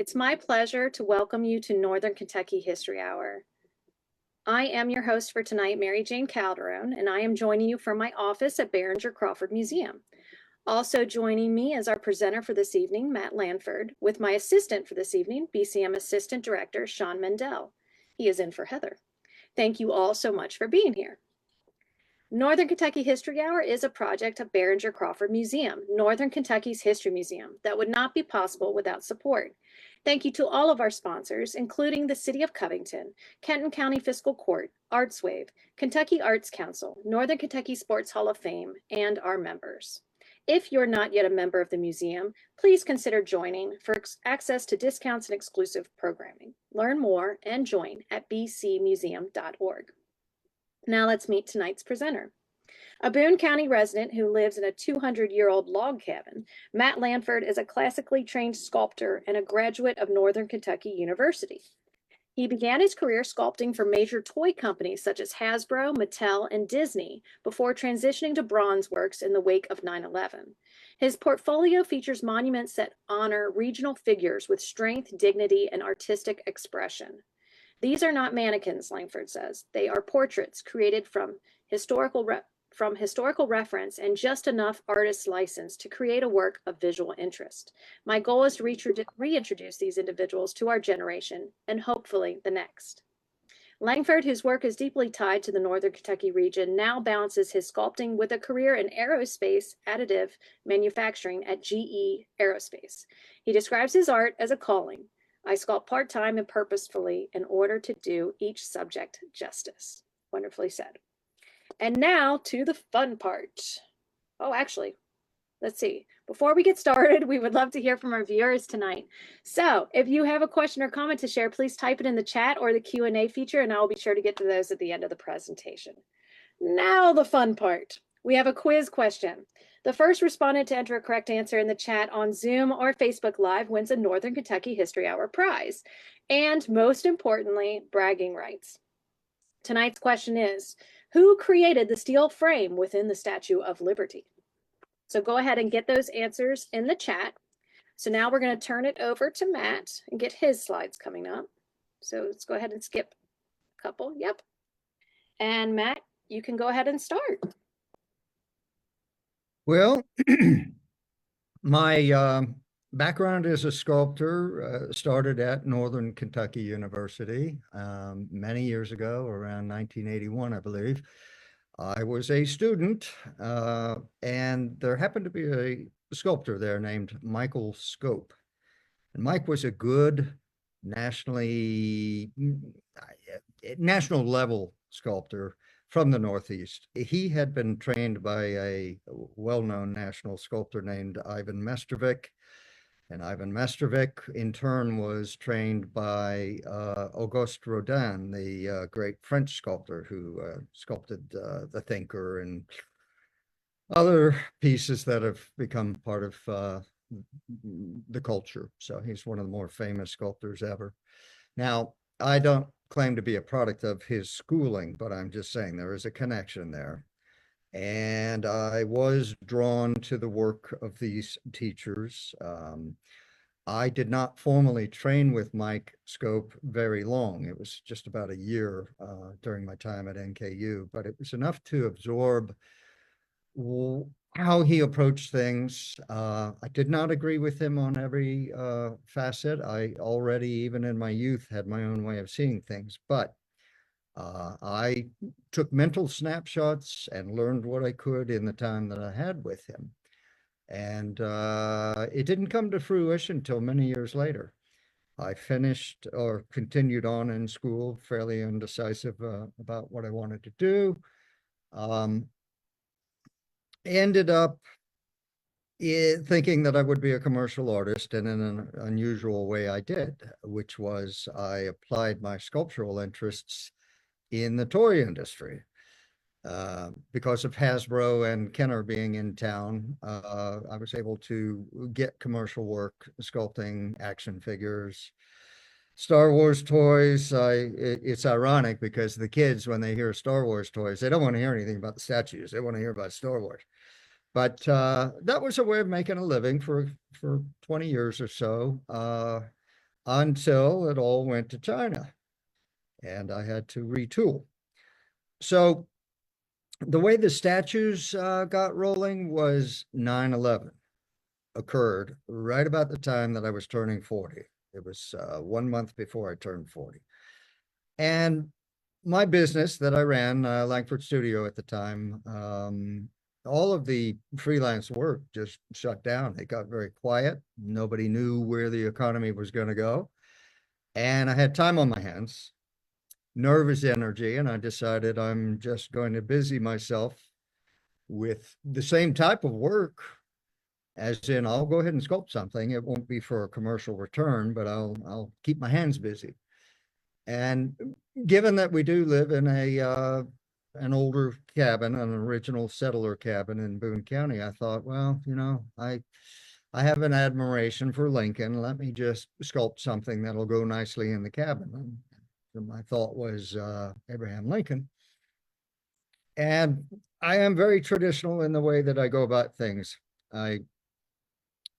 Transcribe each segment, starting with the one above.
It's my pleasure to welcome you to Northern Kentucky History Hour. I am your host for tonight, Mary Jane Calderon, and I am joining you from my office at Behringer-Crawford Museum. Also joining me as our presenter for this evening, Matt Langford, with my assistant for this evening, BCM Assistant Director Sean Mendel. He is in for Heather. Thank you all so much for being here. Northern Kentucky History Hour is a project of Behringer-Crawford Museum, Northern Kentucky's history museum, that would not be possible without support. Thank you to all of our sponsors, including the City of Covington, Kenton County Fiscal Court, ArtsWave, Kentucky Arts Council, Northern Kentucky Sports Hall of Fame, and our members. If you're not yet a member of the museum, please consider joining for access to discounts and exclusive programming. Learn more and join at bcmuseum.org. Now let's meet tonight's presenter. A Boone County resident who lives in a 200-year-old log cabin, Matt Langford is a classically trained sculptor and a graduate of Northern Kentucky University. He began his career sculpting for major toy companies such as Hasbro, Mattel, and Disney before transitioning to bronze works in the wake of 9/11. His portfolio features monuments that honor regional figures with strength, dignity, and artistic expression. These are not mannequins, Langford says. They are portraits created from historical reference and just enough artist's license to create a work of visual interest. My goal is to reintroduce these individuals to our generation and hopefully the next. Langford, whose work is deeply tied to the Northern Kentucky region, now balances his sculpting with a career in aerospace additive manufacturing at GE Aerospace. He describes his art as a calling. I sculpt part-time and purposefully in order to do each subject justice. Wonderfully said. And now to the fun part. Oh, actually, let's see. Before we get started, we would love to hear from our viewers tonight. So if you have a question or comment to share, please type it in the chat or the Q&A feature, and I'll be sure to get to those at the end of the presentation. Now the fun part. We have a quiz question. The first respondent to enter a correct answer in the chat on Zoom or Facebook Live wins a Northern Kentucky History Hour prize. And most importantly, bragging rights. Tonight's question is, who created the steel frame within the Statue of Liberty? So go ahead and get those answers in the chat. So now we're going to turn it over to Matt and get his slides coming up. So let's go ahead and skip a couple. Yep. And Matt, you can go ahead and start. Well, my background as a sculptor started at Northern Kentucky University many years ago, around 1981, I believe. I was a student, and there happened to be a sculptor there named Michael Scope. And Mike was a good national level sculptor from the Northeast. He had been trained by a well-known national sculptor named Ivan Mestrovic. And Ivan Mestrovic, in turn, was trained by Auguste Rodin, the great French sculptor who sculpted The Thinker and other pieces that have become part of the culture. So he's one of the more famous sculptors ever. Now, I don't claim to be a product of his schooling, but I'm just saying there is a connection there. And I was drawn to the work of these teachers. I did not formally train with Mike Scope very long. It was just about a year during my time at NKU, but it was enough to absorb how he approached things. I did not agree with him on every facet. I already, even in my youth, had my own way of seeing things, but I took mental snapshots and learned what I could in the time that I had with him. And it didn't come to fruition until many years later. I finished or continued on in school, fairly indecisive about what I wanted to do. Ended up thinking that I would be a commercial artist, and in an unusual way I did, which was I applied my sculptural interests in the toy industry. Because of Hasbro and Kenner being in town, I was able to get commercial work, sculpting action figures, Star Wars toys. It's ironic because the kids, when they hear Star Wars toys, they don't want to hear anything about the statues. They want to hear about Star Wars. But that was a way of making a living for 20 years or so. until it all went to China and I had to retool. So the way the statues got rolling was 9/11 occurred right about the time that I was turning 40. It was 1 month before I turned 40. And my business that I ran, Langford Studio at the time, all of the freelance work just shut down. It got very quiet. Nobody knew where the economy was going to go. And I had time on my hands, nervous energy, and I decided I'm just going to busy myself with the same type of work, as in I'll go ahead and sculpt something. It won't be for a commercial return, but I'll keep my hands busy. And given that we do live in an older cabin, an original settler cabin in Boone County, I thought, well, I have an admiration for Lincoln. Let me just sculpt something that'll go nicely in the cabin. And my thought was Abraham Lincoln. And I am very traditional in the way that I go about things. I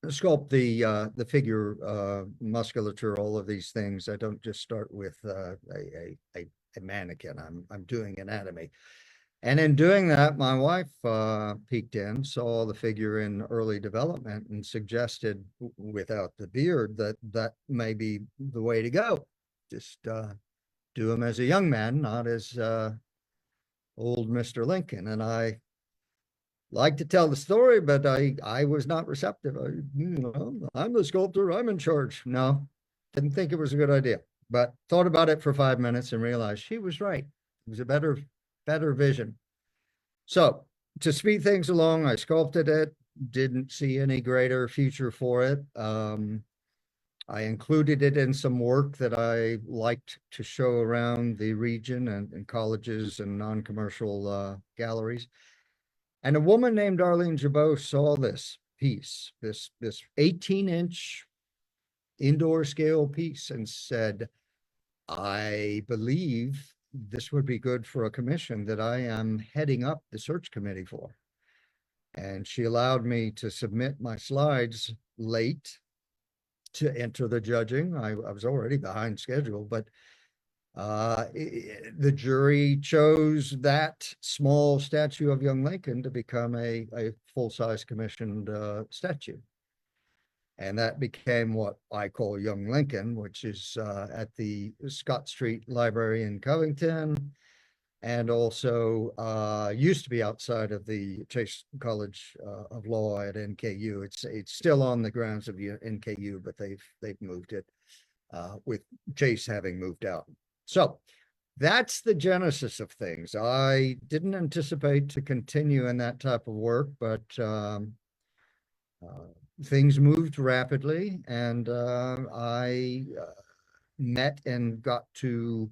sculpt the figure, musculature, all of these things. I don't just start with a mannequin. I'm doing anatomy. And in doing that, my wife peeked in, saw the figure in early development, and suggested, without the beard, that may be the way to go. Just do him as a young man, not as old Mr. Lincoln. And I like to tell the story, but I was not receptive. I'm the sculptor, I'm in charge. No, didn't think it was a good idea, but thought about it for 5 minutes and realized she was right. It was a better vision. So to speed things along, I sculpted it, didn't see any greater future for it. I included it in some work that I liked to show around the region and colleges and non-commercial galleries. And a woman named Arlene Jabot saw this piece, this 18-inch indoor scale piece, and said, I believe this would be good for a commission that I am heading up the search committee for. And she allowed me to submit my slides late to enter the judging. I was already behind schedule, but the jury chose that small statue of young Lincoln to become a full-size commissioned statue. And that became what I call Young Lincoln, which is at the Scott Street Library in Covington, and also used to be outside of the Chase College of Law at NKU. It's still on the grounds of NKU, but they've moved it with Chase having moved out. So that's the genesis of things. I didn't anticipate to continue in that type of work, but things moved rapidly, and I met and got to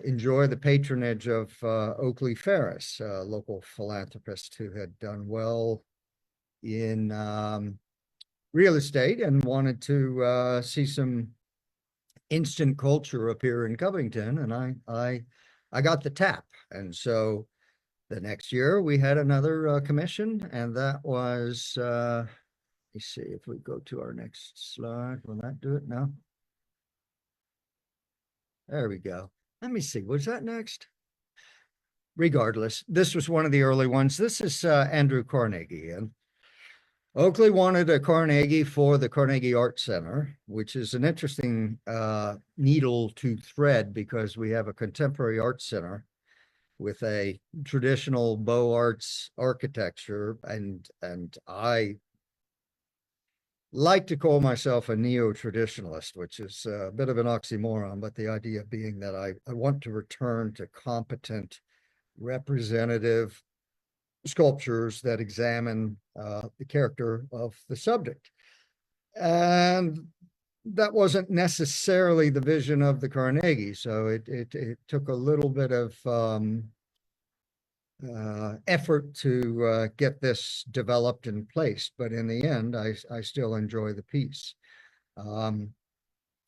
enjoy the patronage of Oakley Ferris, a local philanthropist who had done well in real estate and wanted to see some instant culture appear in Covington, and I got the tap. And so the next year we had another commission, and that was let me see if we go to our next slide. Will that do it now? There we go. Let me see, was that next? Regardless, this was one of the early ones. This is Andrew Carnegie, and Oakley wanted a Carnegie for the Carnegie Art Center, which is an interesting needle to thread, because we have a contemporary art center with a traditional Beaux Arts architecture, and I like to call myself a neo-traditionalist, which is a bit of an oxymoron, but the idea being that I want to return to competent, representative sculptures that examine the character of the subject. And that wasn't necessarily the vision of the Carnegie, so it took a little bit of effort to get this developed and placed, but in the end, I still enjoy the piece. And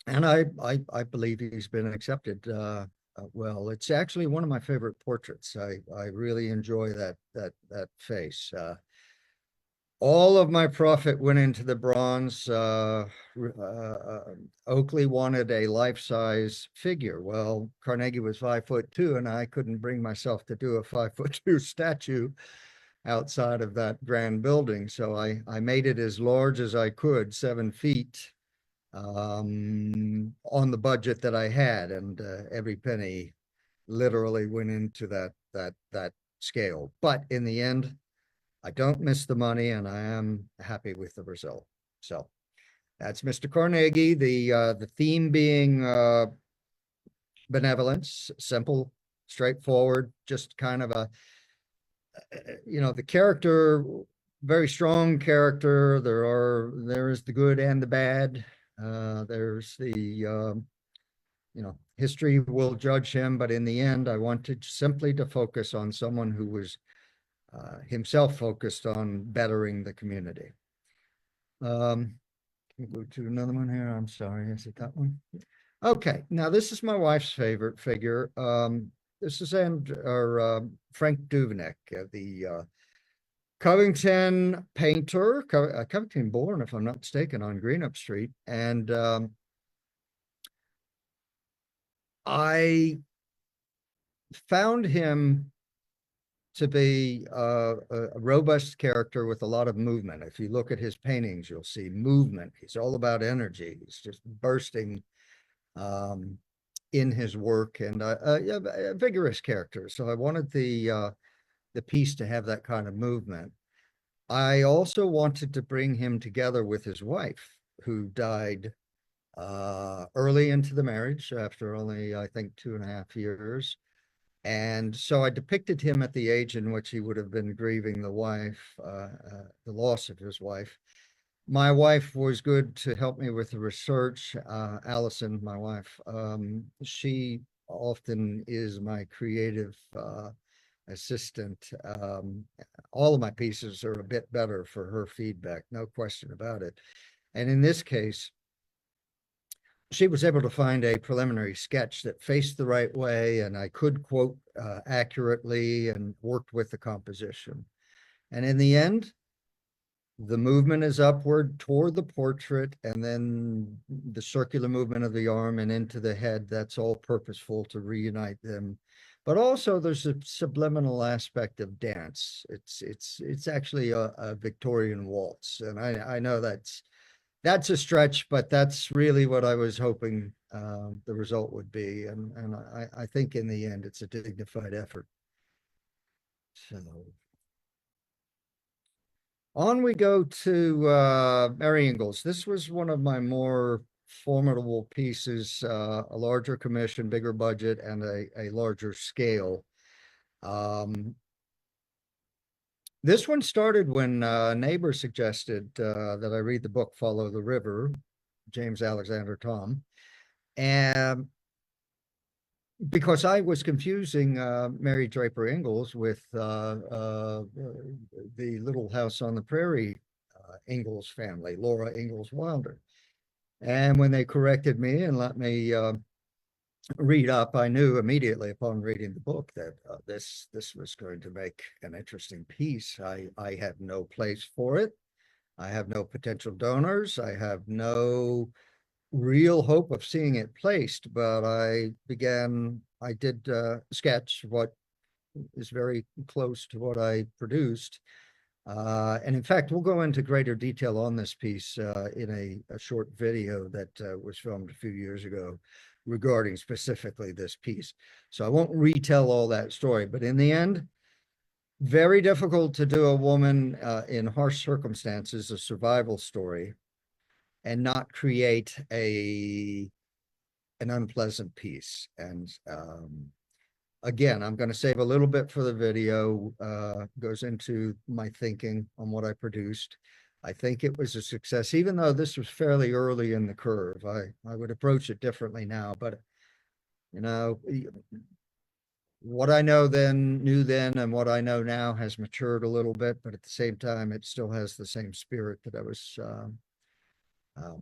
I believe he's been accepted well. It's actually one of my favorite portraits. I really enjoy that face. All of my profit went into the bronze. Oakley wanted a life-size figure. Well, Carnegie was 5'2", and I couldn't bring myself to do a 5'2" statue outside of that grand building. So I made it as large as I could, 7 feet, on the budget that I had, and every penny literally went into that scale. But in the end, I don't miss the money, and I am happy with the result. So that's Mr. Carnegie. The theme being benevolence, simple, straightforward, just kind of a, the character, very strong character. There is the good and the bad. There's the history will judge him, but in the end, I wanted simply to focus on someone who was himself focused on bettering the community. Can we go to another one here? I'm sorry, is it that one? Okay, now this is my wife's favorite figure. This is Frank Duveneck, the Covington painter, Covington born, if I'm not mistaken, on Greenup Street. And I found him to be a robust character with a lot of movement. If you look at his paintings, you'll see movement. He's all about energy. He's just bursting in his work, and a vigorous character. So I wanted the piece to have that kind of movement. I also wanted to bring him together with his wife, who died early into the marriage after only, I think, 2.5 years. And so I depicted him at the age in which he would have been grieving the loss of his wife. My wife was good to help me with the research. Allison, my wife, she often is my creative assistant. All of my pieces are a bit better for her feedback, no question about it. And in this case, she was able to find a preliminary sketch that faced the right way, and I could quote accurately, and worked with the composition. And in the end, the movement is upward toward the portrait, and then the circular movement of the arm and into the head. That's all purposeful to reunite them. But also there's a subliminal aspect of dance. It's actually a Victorian waltz. And I know that's a stretch, but that's really what I was hoping the result would be. And I think in the end, it's a dignified effort. So on we go to Mary Ingles. This was one of my more formidable pieces, a larger commission, bigger budget, and a larger scale. This one started when a neighbor suggested that I read the book Follow the River, James Alexander Thom, and because I was confusing Mary Draper Ingles with the Little House on the Prairie Ingles family, Laura Ingalls Wilder. And when they corrected me and let me read up, I knew immediately upon reading the book that this was going to make an interesting piece. I have no place for it. I have no potential donors. I have no real hope of seeing it placed, but I did sketch what is very close to what I produced. And in fact, we'll go into greater detail on this piece in a short video that was filmed a few years ago regarding specifically this piece. So I won't retell all that story, but in the end, very difficult to do a woman in harsh circumstances, a survival story, and not create an unpleasant piece. And again, I'm going to save a little bit for the video, goes into my thinking on what I produced. I think it was a success, even though this was fairly early in the curve. I would approach it differently now, but what I knew then, and what I know now has matured a little bit, but at the same time, it still has the same spirit that I was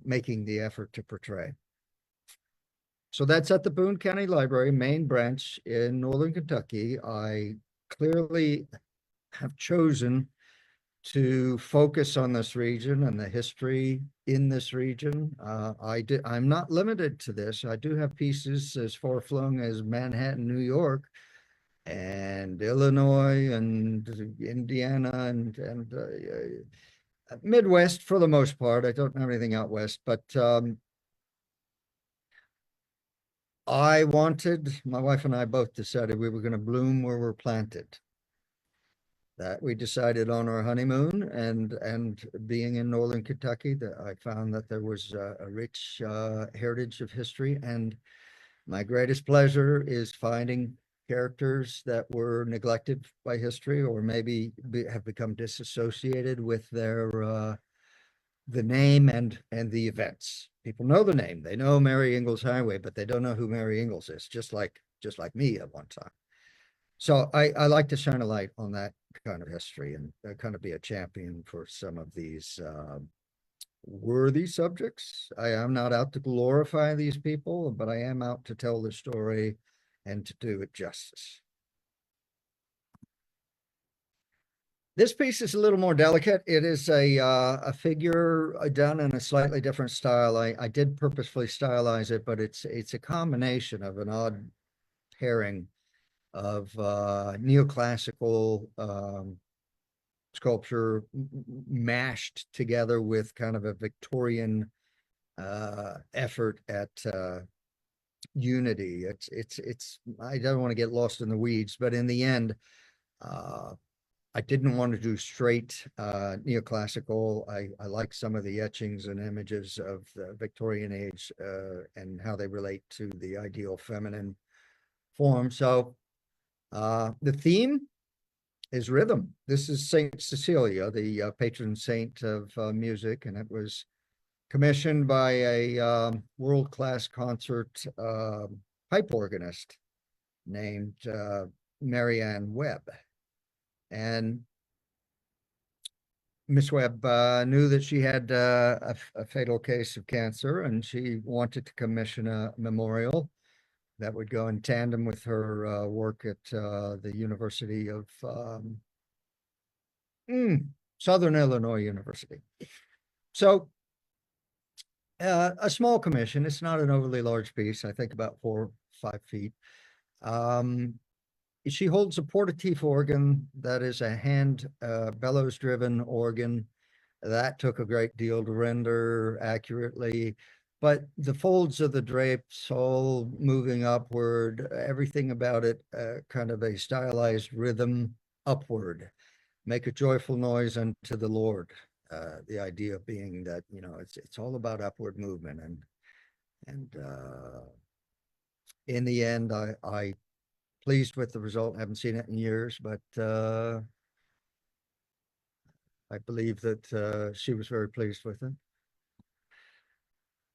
making the effort to portray. So that's at the Boone County Library, main branch in Northern Kentucky. I clearly have chosen to focus on this region and the history in this region. I'm not limited to this. I do have pieces as far-flung as Manhattan, New York, and Illinois, and Indiana, and Midwest for the most part. I don't have anything out west, but my wife and I both decided we were going to bloom where we're planted. That we decided on our honeymoon, and being in Northern Kentucky, that I found that there was a rich heritage of history, and my greatest pleasure is finding characters that were neglected by history, or maybe have become disassociated with the name and the events. People know the name, they know Mary Ingles Highway, but they don't know who Mary Ingles is, just like me at one time. So I like to shine a light on that kind of history, and kind of be a champion for some of these worthy subjects. I am not out to glorify these people, but I am out to tell the story and to do it justice. This piece is a little more delicate. It is a figure done in a slightly different style. I did purposefully stylize it, but it's a combination of an odd pairing of neoclassical sculpture mashed together with kind of a Victorian effort at unity. It's I don't want to get lost in the weeds, but in the end, I didn't want to do straight neoclassical. I like some of the etchings and images of the Victorian age and how they relate to the ideal feminine form. So the theme is rhythm. This is Saint Cecilia, the patron saint of music, and it was commissioned by a world-class concert pipe organist named Mary Webb. And Miss Webb knew that she had a fatal case of cancer, and she wanted to commission a memorial that would go in tandem with her work at the University of Southern Illinois University. So a small commission. It's not an overly large piece. I think about 4 or 5 feet. She holds a portatif organ that is a hand bellows-driven organ. That took a great deal to render accurately, but the folds of the drapes all moving upward, everything about it kind of a stylized rhythm upward. Make a joyful noise unto the Lord. The idea being that, you know, it's all about upward movement, and in the end, I pleased with the result. I haven't seen it in years, but I believe that she was very pleased with it.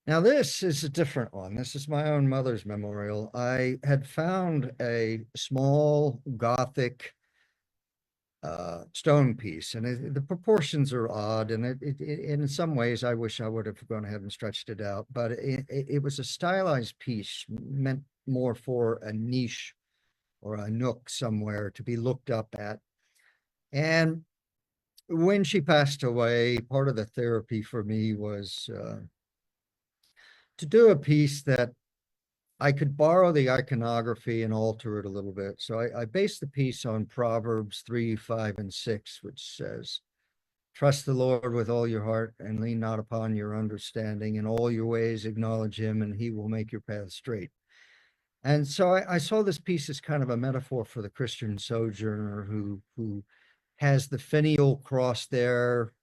Now, this is a different one. This is my own mother's memorial. I had found a small Gothic stone piece, and the proportions are odd, and in some ways I wish I would have gone ahead and stretched it out, but it was a stylized piece meant more for a niche or a nook somewhere to be looked up at. And when she passed away, part of the therapy for me was to do a piece that I could borrow the iconography and alter it a little bit. So I based the piece on Proverbs 3, 5, and 6, which says, "Trust the Lord with all your heart and lean not upon your understanding. In all your ways acknowledge him, and he will make your path straight." And so I saw this piece as kind of a metaphor for the Christian sojourner who has the finial cross there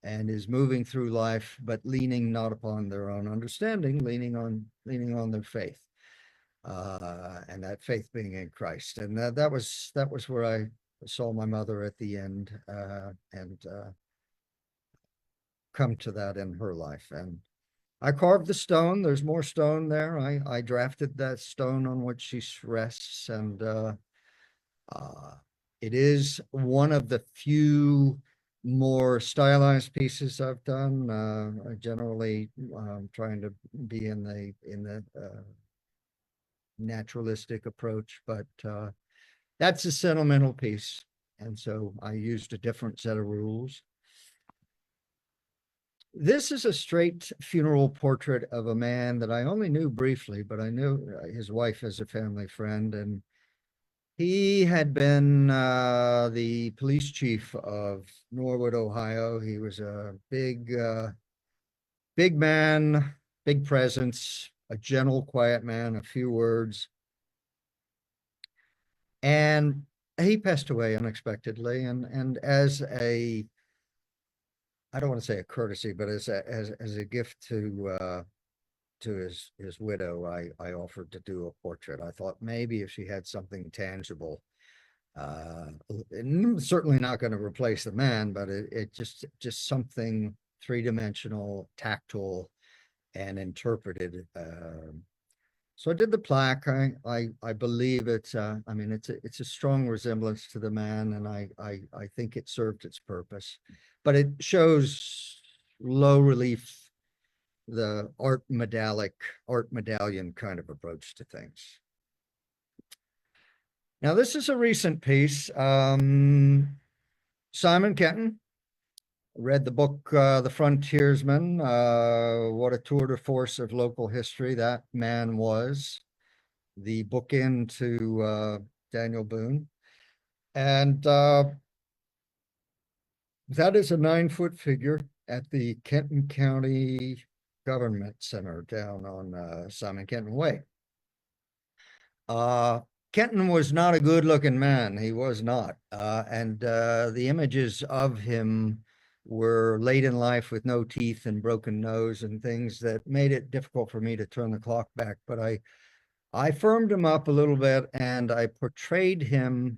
and is moving through life, but leaning not upon their own understanding, leaning on their faith, and that faith being in Christ. And that was where I saw my mother at the end, and come to that in her life. And I carved the stone. There's more stone there. I drafted that stone on which she rests, and it is one of the few more stylized pieces I've done. I generally trying to be in the naturalistic approach, but that's a sentimental piece, And so I used a different set of rules. This is a straight funeral portrait of a man that I only knew briefly, but I knew his wife as a family friend, and he had been the police chief of Norwood, Ohio. He was a big man, big presence, a gentle, quiet man, a few words. And he passed away unexpectedly. And as a, I don't want to say a courtesy, but as a gift to his widow, I offered to do a portrait. I thought maybe if she had something tangible, certainly not going to replace the man, but it just something three-dimensional, tactile, and interpreted. So I did the plaque. I believe it's I mean it's a strong resemblance to the man, and I think it served its purpose, but it shows low relief, the art medallion kind of approach to things. Now this is a recent piece. Simon Kenton. Read the book, The Frontiersman. What a tour de force of local history that man was. The bookend to Daniel Boone. And that is a 9-foot figure at the Kenton County Government Center down on Simon Kenton Way. Kenton was not a good-looking man. He was not. And the images of him were late in life with no teeth and broken nose and things that made it difficult for me to turn the clock back. But I firmed him up a little bit, and I portrayed him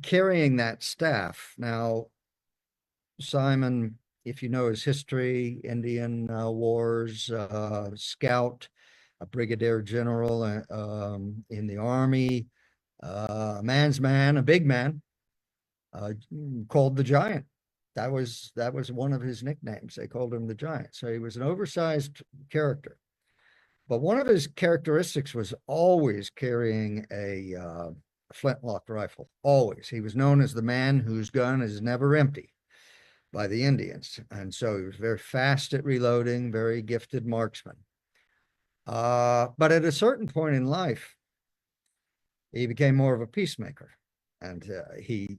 carrying that staff. Now, Simon, if you know his history, Indian Wars, scout, a brigadier general in the Army, a man's man, a big man, called the Giant. That was one of his nicknames. They called him the Giant. So he was an oversized character. But one of his characteristics was always carrying a flintlock rifle. Always. He was known as the man whose gun is never empty by the Indians. And so he was very fast at reloading, very gifted marksman. But at a certain point in life, he became more of a peacemaker, and he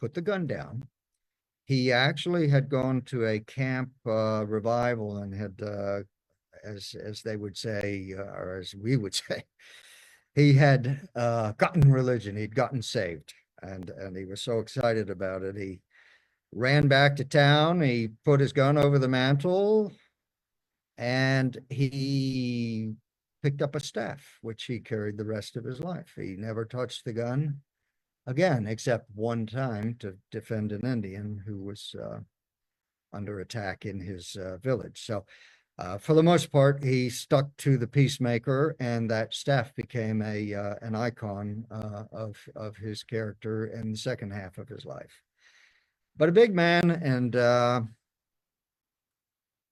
put the gun down. He actually had gone to a camp revival and had, as they would say, or as we would say, he had gotten religion. He'd gotten saved, and he was so excited about it. He ran back to town. He put his gun over the mantle, and he picked up a staff, which he carried the rest of his life. He never touched the gun again, except one time to defend an Indian who was under attack in his village. So for the most part, he stuck to the peacemaker, and that staff became an icon of his character in the second half of his life. But a big man, and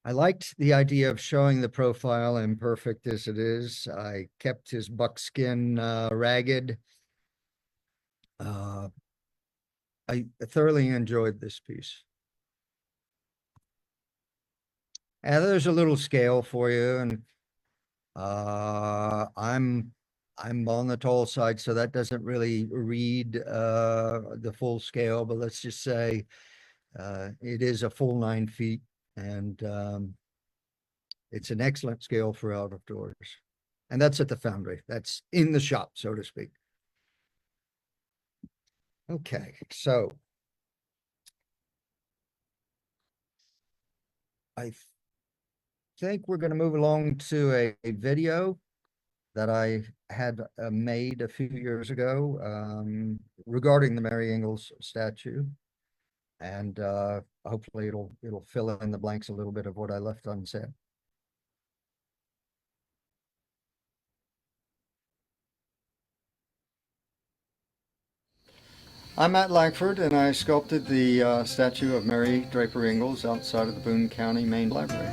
I liked the idea of showing the profile, imperfect as it is. I kept his buckskin ragged. I thoroughly enjoyed this piece. And there's a little scale for you, and I'm on the tall side, so that doesn't really read the full scale, but let's just say it is a full 9 feet, and it's an excellent scale for out of doors. And that's at the foundry. That's in the shop, so to speak. Okay, so I think we're going to move along to a video that I had made a few years ago regarding the Mary Ingles statue, and hopefully it'll fill in the blanks a little bit of what I left unsaid. I'm Matt Langford, and I sculpted the statue of Mary Draper Ingles outside of the Boone County Main Library.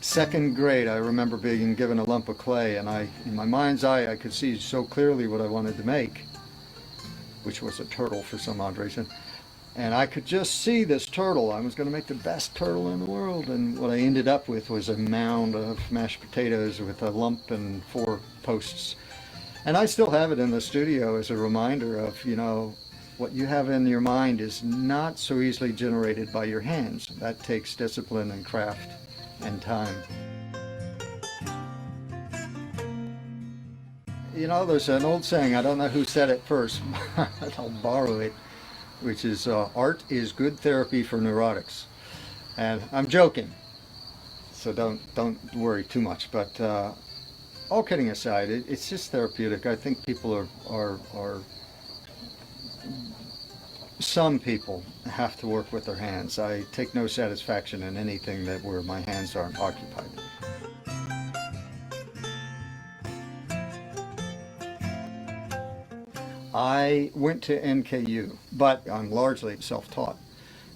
second grade, I remember being given a lump of clay, and in my mind's eye, I could see so clearly what I wanted to make, which was a turtle for some odd reason. And I could just see this turtle. I was going to make the best turtle in the world. And what I ended up with was a mound of mashed potatoes with a lump and 4 posts. And I still have it in the studio as a reminder of, what you have in your mind is not so easily generated by your hands. That takes discipline and craft and time. There's an old saying, I don't know who said it first, but I'll borrow it, which is art is good therapy for neurotics. And I'm joking, so don't worry too much. But all kidding aside, it's just therapeutic. I think people are some people have to work with their hands. I take no satisfaction in anything where my hands aren't occupied. I went to NKU, but I'm largely self-taught.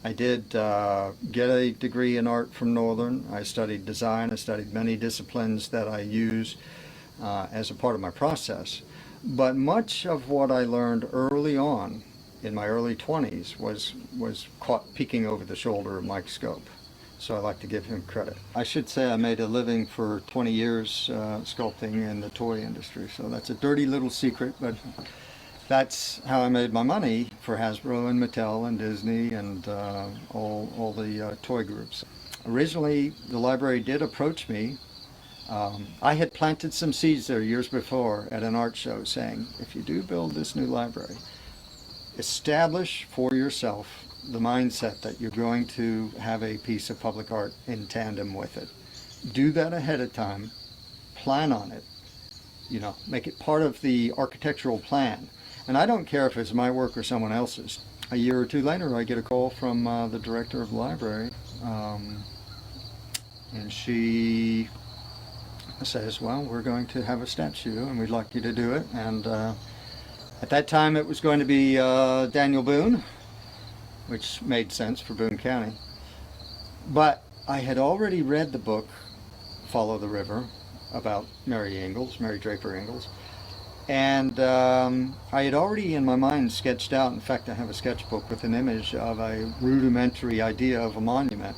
I did get a degree in art from Northern. I studied design. I studied many disciplines that I use as a part of my process. But much of what I learned early on, in my early 20s, was caught peeking over the shoulder of Mike Scope. So I like to give him credit. I should say I made a living for 20 years sculpting in the toy industry. So that's a dirty little secret, but that's how I made my money for Hasbro and Mattel and Disney and all the toy groups. Originally, the library did approach me. I had planted some seeds there years before at an art show saying, if you do build this new library, establish for yourself the mindset that you're going to have a piece of public art in tandem with it. Do that ahead of time. Plan on it. Make it part of the architectural plan. And I don't care if it's my work or someone else's. A year or two later, I get a call from the director of the library, and she says, well, we're going to have a statue, and we'd like you to do it. And at that time, it was going to be Daniel Boone, which made sense for Boone County. But I had already read the book, Follow the River, about Mary Draper Ingles. And I had already in my mind sketched out, in fact I have a sketchbook with an image of a rudimentary idea of a monument,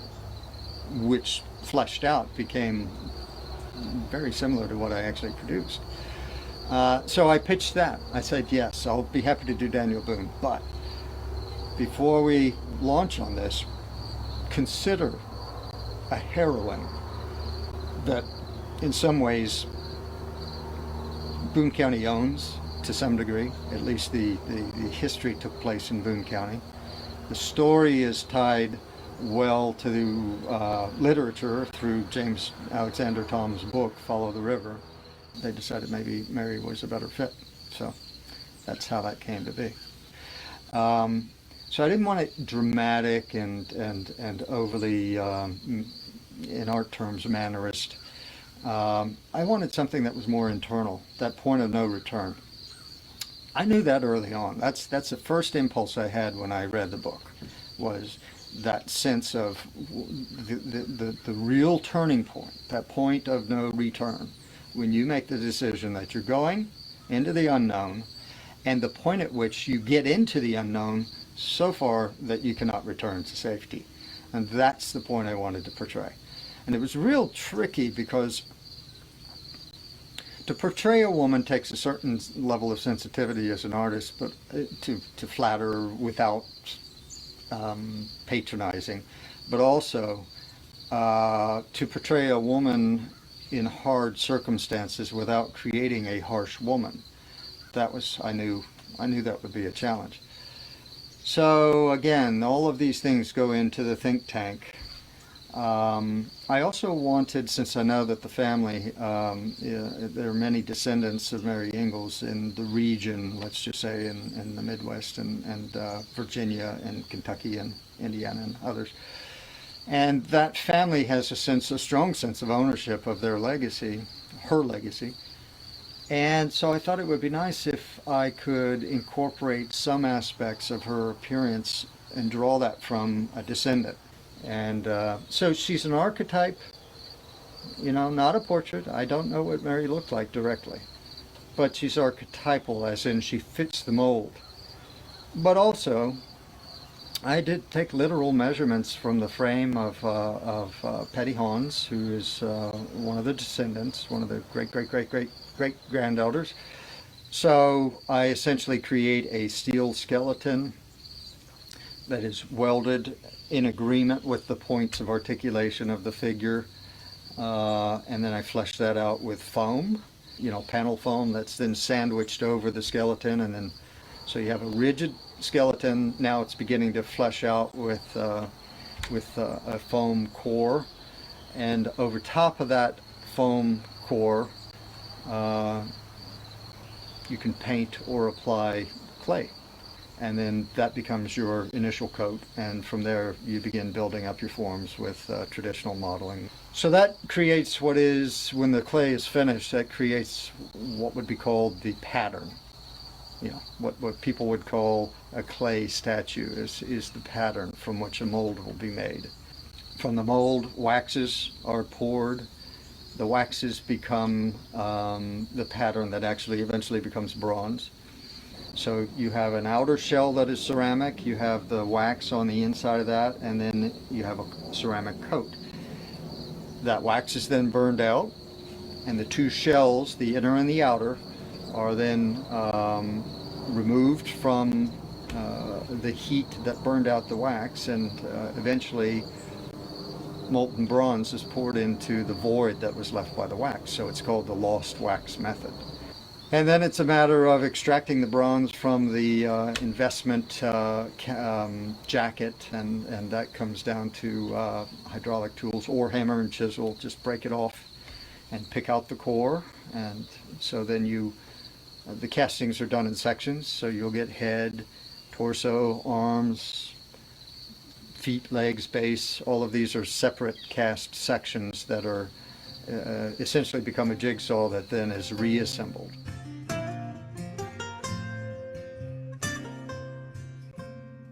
which fleshed out became very similar to what I actually produced. So I pitched that. I said, yes, I'll be happy to do Daniel Boone, but before we launch on this, consider a heroine that in some ways Boone County owns to some degree. At least the history took place in Boone County. The story is tied well to literature through James Alexander Tom's book, Follow the River. They decided maybe Mary was a better fit. So that's how that came to be. So I didn't want it dramatic and overly, in art terms, mannerist. I wanted something that was more internal, that point of no return. I knew that early on. That's the first impulse I had when I read the book, was that sense of the real turning point, that point of no return, when you make the decision that you're going into the unknown, and the point at which you get into the unknown so far that you cannot return to safety. And that's the point I wanted to portray. And it was real tricky because to portray a woman takes a certain level of sensitivity as an artist, but to flatter without patronizing, but also to portray a woman in hard circumstances without creating a harsh woman. I knew that would be a challenge. So again, all of these things go into the think tank. I also wanted, since I know that the family, there are many descendants of Mary Ingles in the region, let's just say in the Midwest and Virginia and Kentucky and Indiana and others. And that family has a strong sense of ownership of their legacy, her legacy. And so I thought it would be nice if I could incorporate some aspects of her appearance and draw that from a descendant. And so she's an archetype You know, not a portrait. I don't know what Mary looked like directly, but she's archetypal, as in she fits the mold. But also, I did take literal measurements from the frame of Petty Hans, who is one of the descendants, one of the great granddaughters. So I essentially create a steel skeleton that is welded in agreement with the points of articulation of the figure. And then I flesh that out with foam, you know, panel foam that's then sandwiched over the skeleton. And then, so you have a rigid skeleton. Now it's beginning to flesh out with a foam core. And over top of that foam core, uh, you can paint or apply clay. And then that becomes your initial coat, and from there you begin building up your forms with traditional modeling. So that creates what is, when the clay is finished, that creates what would be called the pattern. You know, what people would call a clay statue is the pattern from which a mold will be made. From the mold, waxes are poured. The waxes become the pattern that actually eventually becomes bronze. So you have an outer shell that is ceramic, you have the wax on the inside of that, and then you have a ceramic coat. That wax is then burned out, and the two shells, the inner and the outer, are then removed from the heat that burned out the wax, and eventually molten bronze is poured into the void that was left by the wax. So it's called the lost wax method. And then it's a matter of extracting the bronze from the investment jacket, and that comes down to hydraulic tools or hammer and chisel. Just break it off and pick out the core. And so then the castings are done in sections. So you'll get head, torso, arms, feet, legs, base. All of these are separate cast sections that are essentially become a jigsaw that then is reassembled.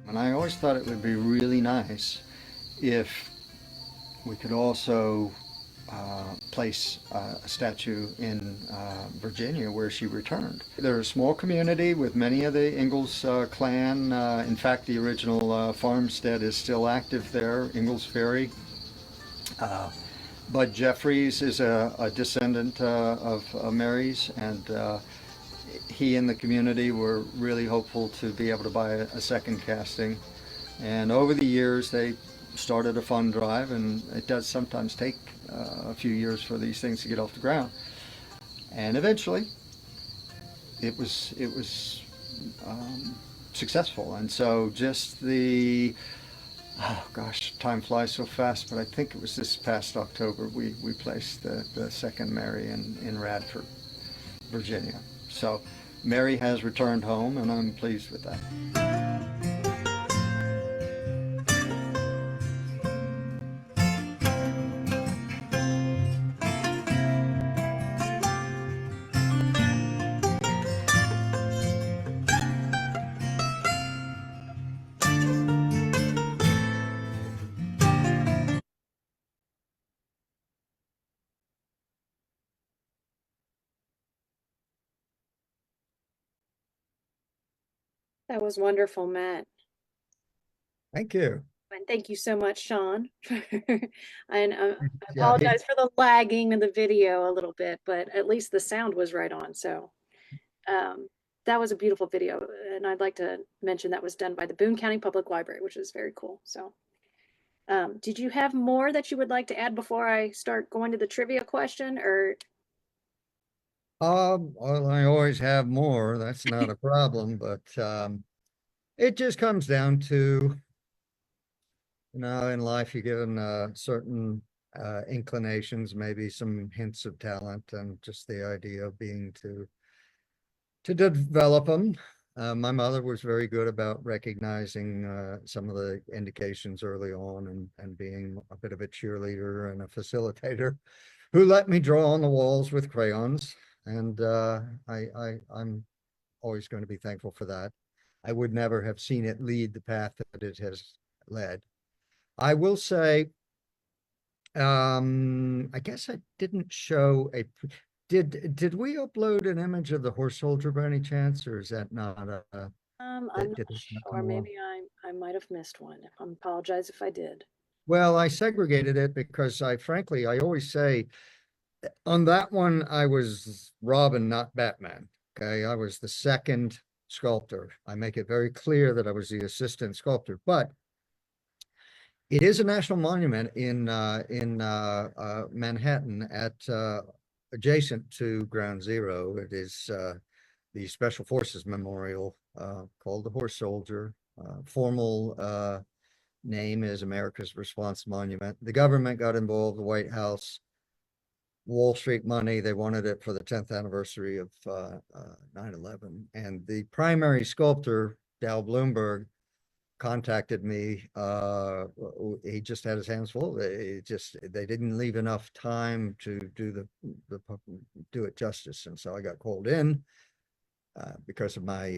And I always thought it would be really nice if we could also place a statue in Virginia where she returned. They're a small community with many of the Ingles clan. In fact, the original farmstead is still active there, Ingles Ferry. Bud Jeffries is a descendant of Mary's, and he and the community were really hopeful to be able to buy a second casting. And over the years, they started a fund drive, and it does sometimes take a few years for these things to get off the ground. And eventually, it was successful. And so just oh gosh, time flies so fast, but I think it was this past October we placed the second Mary in Radford, Virginia. So Mary has returned home, and I'm pleased with that. That was wonderful, Matt. Thank you. And thank you so much, Sean. And I Yeah, apologize for the lagging of the video a little bit, but at least the sound was right on. So that was a beautiful video. And I'd like to mention that was done by the Boone County Public Library, which is very cool. So did you have more that you would like to add before I start going to the trivia question, or? well, I always have more. That's not a problem, but it just comes down to, you know, in life you're given certain inclinations, maybe some hints of talent, and just the idea of being to develop them. My mother was very good about recognizing some of the indications early on, and being a bit of a cheerleader and a facilitator who let me draw on the walls with crayons. And I'm always going to be thankful for that. I would never have seen it lead the path that it has led. I will say I guess I didn't show a, did we upload an image of the horse soldier by any chance, or is that not I'm not did it not come sure. along? Maybe I might have missed one. I apologize if I did. Well, I segregated it because I always say on that one, I was Robin, not Batman. Okay. I was the second sculptor. I make it very clear that I was the assistant sculptor, but it is a national monument in Manhattan at adjacent to Ground Zero. It is the Special Forces Memorial called the Horse Soldier. Formal name is America's Response Monument. The government got involved, the White House, Wall Street money. They wanted it for the 10th anniversary of 9/11. And the primary sculptor, Dal Bloomberg, contacted me. He just had his hands full. They didn't leave enough time to do it justice. And so I got called in because of my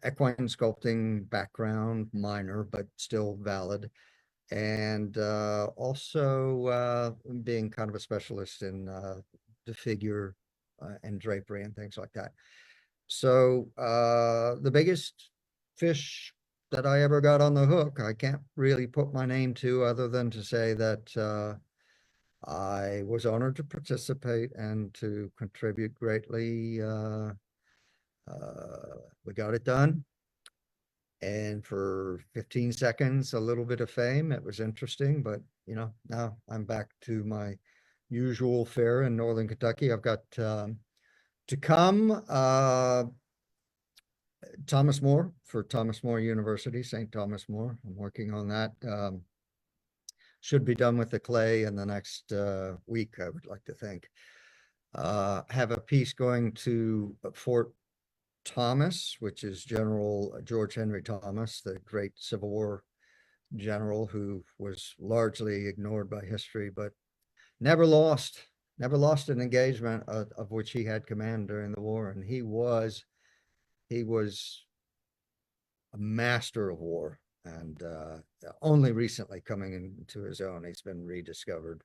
equine sculpting background, minor, but still valid. And also being kind of a specialist in the figure and drapery and things like that. So the biggest fish that I ever got on the hook, I can't really put my name to other than to say that I was honored to participate and to contribute greatly. We got it done. And for 15 seconds, a little bit of fame. It was interesting, but now I'm back to my usual fare in Northern Kentucky. I've got to come Thomas More for Thomas More University, St. Thomas More. I'm working on that. Should be done with the clay in the next week, I would like to think. Have a piece going to Fort Thomas, which is General George Henry Thomas, the great Civil War general who was largely ignored by history, but never lost an engagement of which he had command during the war. And he was a master of war, and only recently coming into his own. He's been rediscovered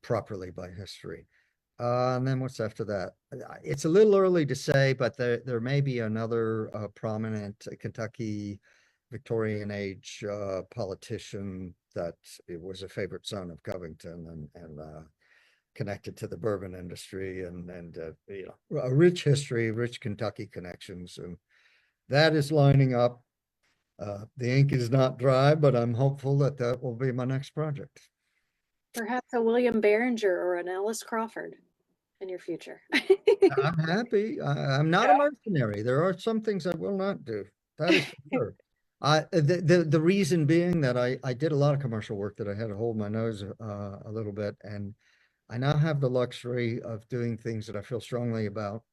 properly by history. And then what's after that? It's a little early to say, but there may be another prominent Kentucky Victorian age politician that it was a favorite son of Covington and connected to the bourbon industry and a rich history, rich Kentucky connections, and that is lining up. The ink is not dry, but I'm hopeful that that will be my next project. Perhaps a William Behringer or an Ellis Crawford in your future. I'm happy. I'm not a mercenary. There are some things I will not do. That is for sure. The reason being that I did a lot of commercial work that I had to hold my nose a little bit, and I now have the luxury of doing things that I feel strongly about.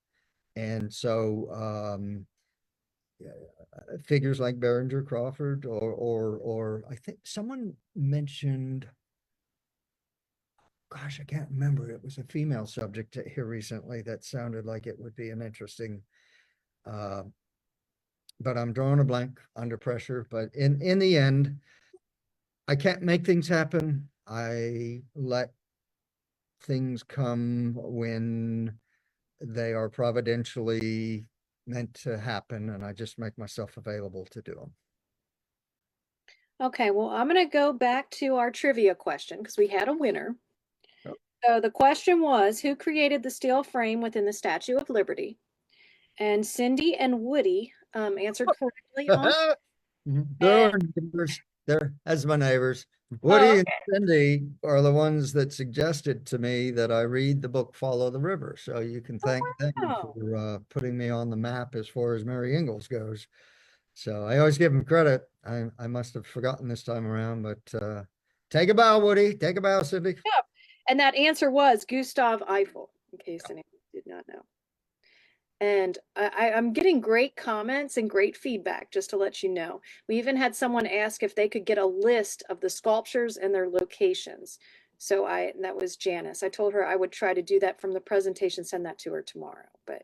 And so figures like Behringer-Crawford or I think someone mentioned, gosh, I can't remember. It was a female subject here recently that sounded like it would be an interesting, but I'm drawing a blank under pressure. But in the end, I can't make things happen. I let things come when they are providentially meant to happen, and I just make myself available to do them. Okay, well, I'm going to go back to our trivia question because we had a winner. Oh. So the question was, who created the steel frame within the Statue of Liberty? And Cindy and Woody answered correctly on. They're neighbors. They're as my neighbors. Woody Oh, and Cindy are the ones that suggested to me that I read the book Follow the River. So you can thank them wow. for putting me on the map as far as Mary Ingles goes. So I always give them credit. I must have forgotten this time around, but take a bow, Woody. Take a bow, Cindy. Yeah. And that answer was Gustav Eiffel, in case anyone did not know. And I'm getting great comments and great feedback, just to let you know. We even had someone ask if they could get a list of the sculptures and their locations. So that was Janice. I told her I would try to do that from the presentation, send that to her tomorrow. But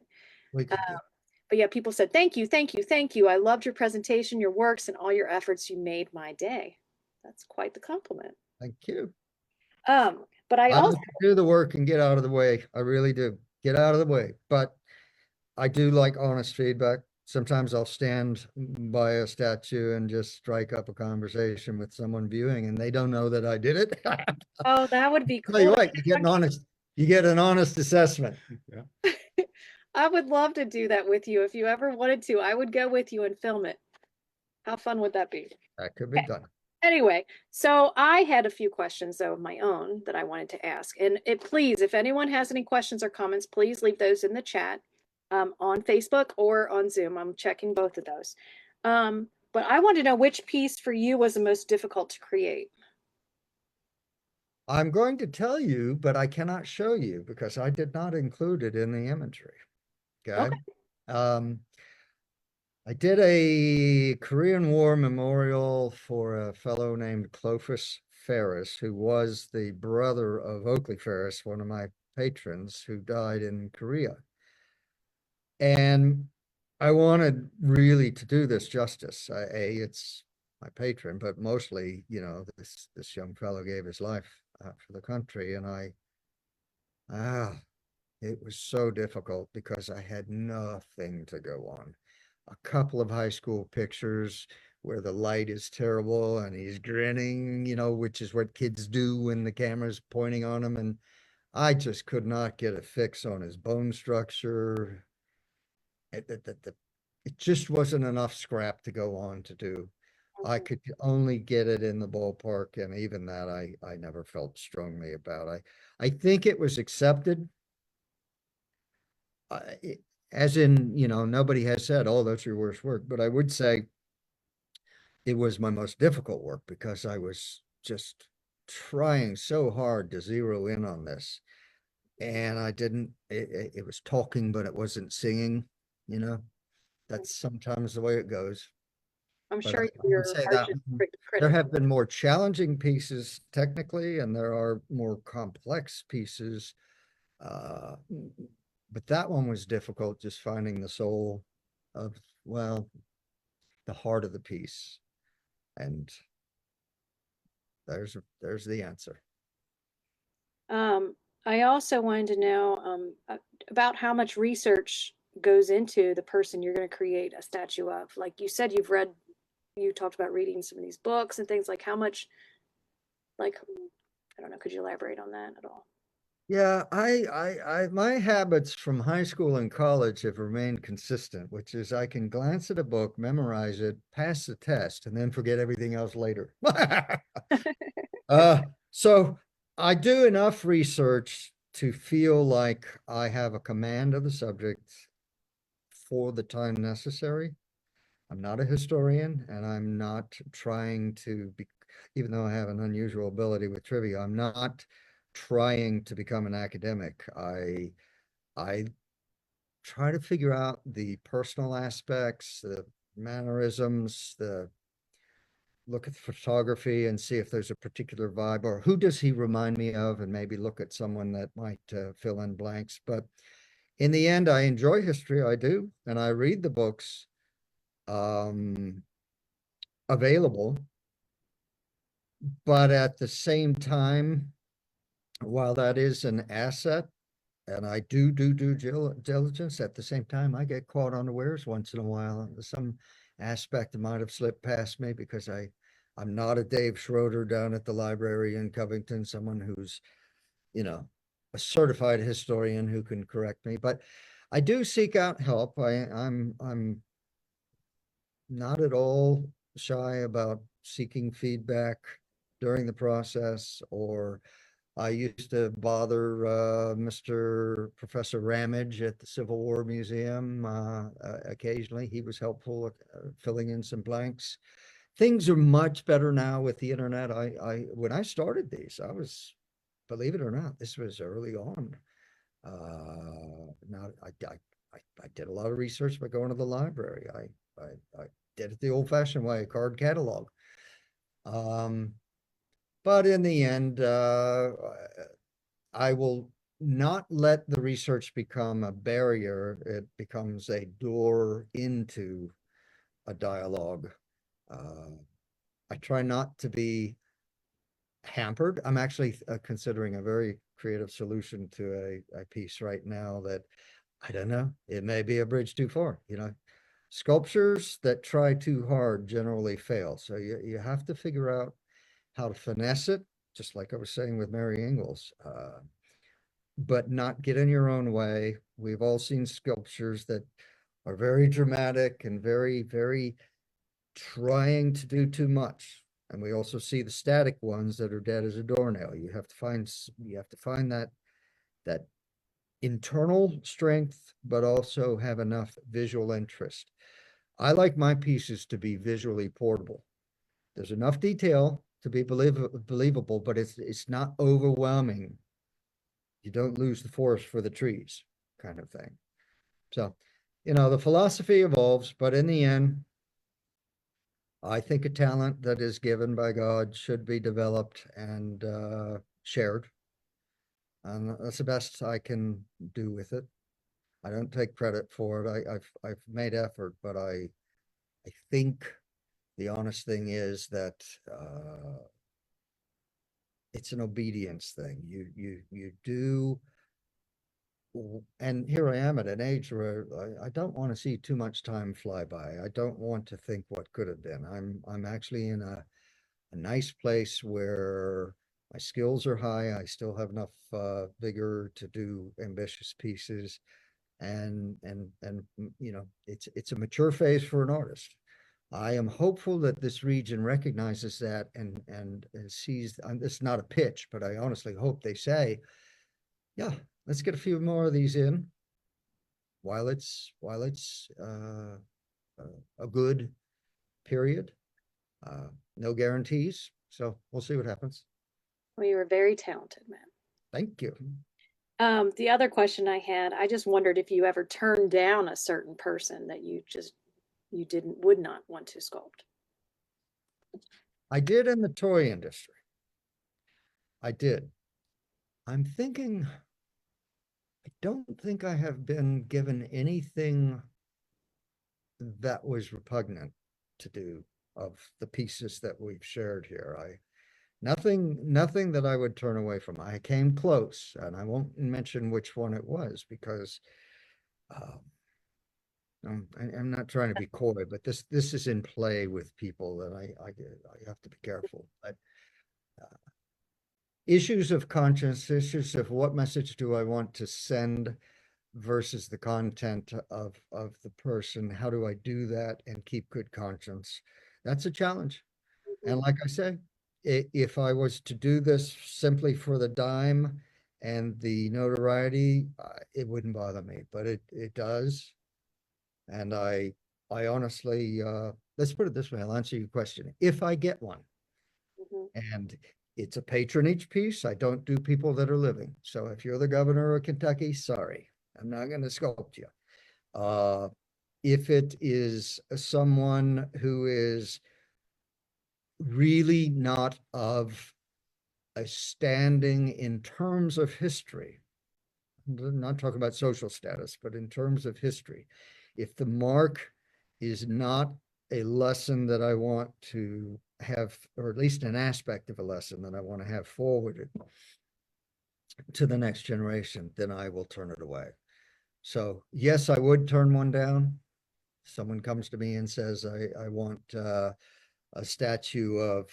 yeah, people said, thank you, thank you, thank you. I loved your presentation, your works, and all your efforts. You made my day. That's quite the compliment. Thank you. But I I also, like to do the work and get out of the way. I really do. Get out of the way. But I do like honest feedback. Sometimes I'll stand by a statue and just strike up a conversation with someone viewing, and they don't know that I did it. oh, that would be Tell you cool. what, you get an honest assessment. Yeah. I would love to do that with you. If you ever wanted to, I would go with you and film it. How fun would that be? That could be done. Anyway, so I had a few questions though of my own that I wanted to ask. And please, if anyone has any questions or comments, please leave those in the chat on Facebook or on Zoom. I'm checking both of those. But I want to know which piece for you was the most difficult to create. I'm going to tell you, but I cannot show you because I did not include it in the imagery. Okay. Okay. Um, I did a Korean War memorial for a fellow named Clovis Ferris, who was the brother of Oakley Ferris, one of my patrons who died in Korea. And I wanted really to do this justice. It's my patron, but mostly, this young fellow gave his life for the country, and it was so difficult because I had nothing to go on. A couple of high school pictures where the light is terrible and he's grinning, which is what kids do when the camera's pointing on him. And I just could not get a fix on his bone structure. It just wasn't enough scrap to go on to do. I could only get it in the ballpark, and even that I never felt strongly about. I think it was accepted. As in, nobody has said, oh, that's your worst work, but I would say it was my most difficult work because I was just trying so hard to zero in on this. And I didn't, it was talking, but it wasn't singing, that's sometimes the way it goes. I'm But sure I would your say that harshest there critic. have been more challenging pieces technically, and there are more complex pieces. But that one was difficult, just finding the soul of, well, the heart of the piece. And there's the answer. Um, I also wanted to know about how much research goes into the person you're going to create a statue of. Like you said, you talked about reading some of these books and things like how much, like, I don't know, could you elaborate on that at all? Yeah, my habits from high school and college have remained consistent, which is I can glance at a book, memorize it, pass the test, and then forget everything else later. So I do enough research to feel like I have a command of the subject for the time necessary. I'm not a historian, and I'm not trying to be, even though I have an unusual ability with trivia, I'm not trying to become an academic. I try to figure out the personal aspects, the mannerisms, the look at the photography and see if there's a particular vibe, or who does he remind me of, and maybe look at someone that might fill in blanks. But in the end, I enjoy history. I do. And I read the books available. But at the same time, while that is an asset, and I do due diligence, at the same time, I get caught unawares once in a while. Some aspect might have slipped past me because I'm not a Dave Schroeder down at the library in Covington, someone who's, a certified historian who can correct me. But I do seek out help. I'm not at all shy about seeking feedback during the process, or I used to bother Mr. Professor Ramage at the Civil War Museum occasionally. He was helpful filling in some blanks. Things are much better now with the internet. When I started these, believe it or not, this was early on. Now I did a lot of research by going to the library. I did it the old-fashioned way, a card catalog. But in the end, I will not let the research become a barrier. It becomes a door into a dialogue. I try not to be hampered. I'm actually considering a very creative solution to a piece right now that I don't know. It may be a bridge too far, you know. Sculptures that try too hard generally fail. So you have to figure out how to finesse it, just like I was saying with Mary Ingles, but not get in your own way. We've all seen sculptures that are very dramatic and very, very trying to do too much. And we also see the static ones that are dead as a doornail. You have to find that internal strength, but also have enough visual interest. I like my pieces to be visually portable. There's enough detail to be believable, but it's not overwhelming. You don't lose the forest for the trees, kind of thing. So, you know, the philosophy evolves, but in the end, I think a talent that is given by God should be developed and shared. And that's the best I can do with it. I don't take credit for it. I've made effort, but I think the honest thing is that it's an obedience thing. You do, and here I am at an age where I don't want to see too much time fly by. I don't want to think what could have been. I'm actually in a nice place where my skills are high. I still have enough vigor to do ambitious pieces, and you know, it's a mature phase for an artist. I am hopeful that this region recognizes that and sees. It's not a pitch, but I honestly hope they say, yeah, let's get a few more of these in while it's a good period. No guarantees, so we'll see what happens. Well, you were very talented, Matt. Thank you. The other question I had, I just wondered if you ever turned down a certain person that you would not want to sculpt. I did in the toy industry. I did. I'm thinking, I don't think I have been given anything that was repugnant to do of the pieces that we've shared here. Nothing that I would turn away from. I came close, and I won't mention which one it was because I'm not trying to be coy, but this is in play with people that I have to be careful. But issues of conscience, issues of what message do I want to send versus the content of the person. How do I do that and keep good conscience? That's a challenge. And like I say, if I was to do this simply for the dime and the notoriety, it wouldn't bother me, but it does. And I honestly, let's put it this way, I'll answer your question. If I get one, and it's a patronage piece, I don't do people that are living. So if you're the governor of Kentucky, sorry, I'm not going to sculpt you. If it is someone who is really not of a standing in terms of history, I'm not talking about social status, but in terms of history, if the mark is not a lesson that I want to have, or at least an aspect of a lesson that I want to have forwarded to the next generation, then I will turn it away. So yes, I would turn one down. Someone comes to me and says, I want a statue of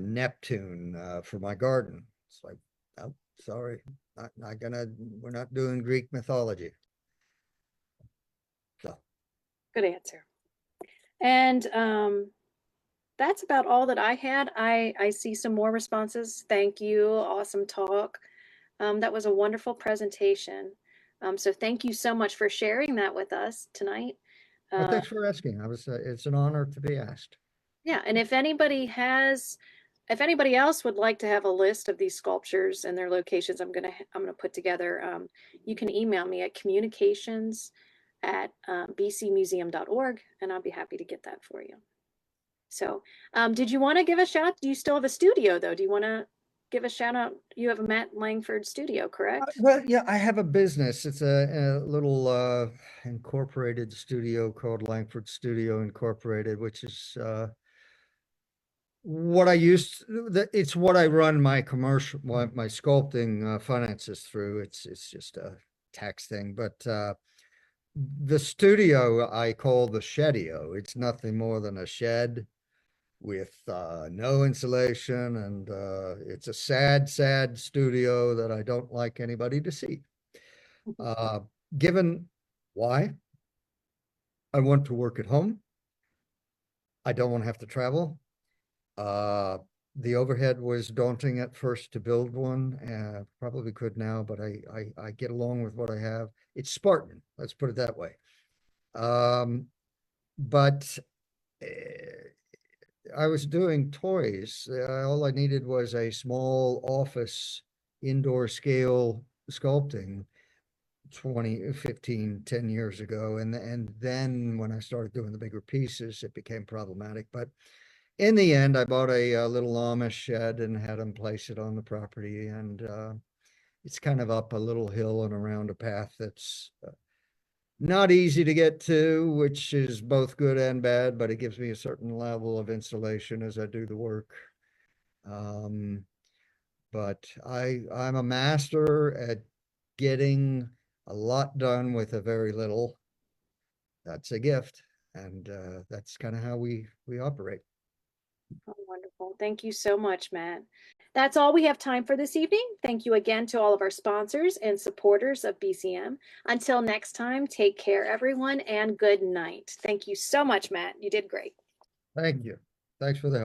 Neptune for my garden. It's like, oh, sorry, not gonna, we're not doing Greek mythology. So. Good answer. And that's about all that I had. I see some more responses. Thank you. Awesome talk. That was a wonderful presentation. So thank you so much for sharing that with us tonight. Well, thanks for asking. It's an honor to be asked. Yeah, and if anybody else would like to have a list of these sculptures and their locations, I'm gonna put together. You can email me at communications@bcmuseum.org, and I'll be happy to get that for you. So, did you want to give a shout out? Do you still have a studio though? Do you want to give a shout out? You have a Matt Langford studio, correct? Well, yeah, I have a business. It's a little incorporated studio called Langford Studio Incorporated, which is what I used, it's what I run my commercial, my sculpting finances through. It's just a tax thing, but the studio I call the shedio. It's nothing more than a shed with no insulation, and it's a sad studio that I don't like anybody to see. Uh, Given why, I want to work at home. I don't want to have to travel. Uh, the overhead was daunting at first to build one. Probably could now, but I get along with what I have. It's Spartan, let's put it that way. But I was doing toys. All I needed was a small office indoor scale sculpting 20, 15, 10 years ago. And then when I started doing the bigger pieces, it became problematic. But in the end, I bought a little Amish shed and had them place it on the property. And it's kind of up a little hill and around a path that's not easy to get to, which is both good and bad, but it gives me a certain level of insulation as I do the work. But I'm a master at getting a lot done with a very little. That's a gift, and that's kind of how we operate. Oh, wonderful. Thank you so much, Matt. That's all we have time for this evening. Thank you again to all of our sponsors and supporters of BCM. Until next time, take care, everyone, and good night. Thank you so much, Matt. You did great. Thank you. Thanks for the help.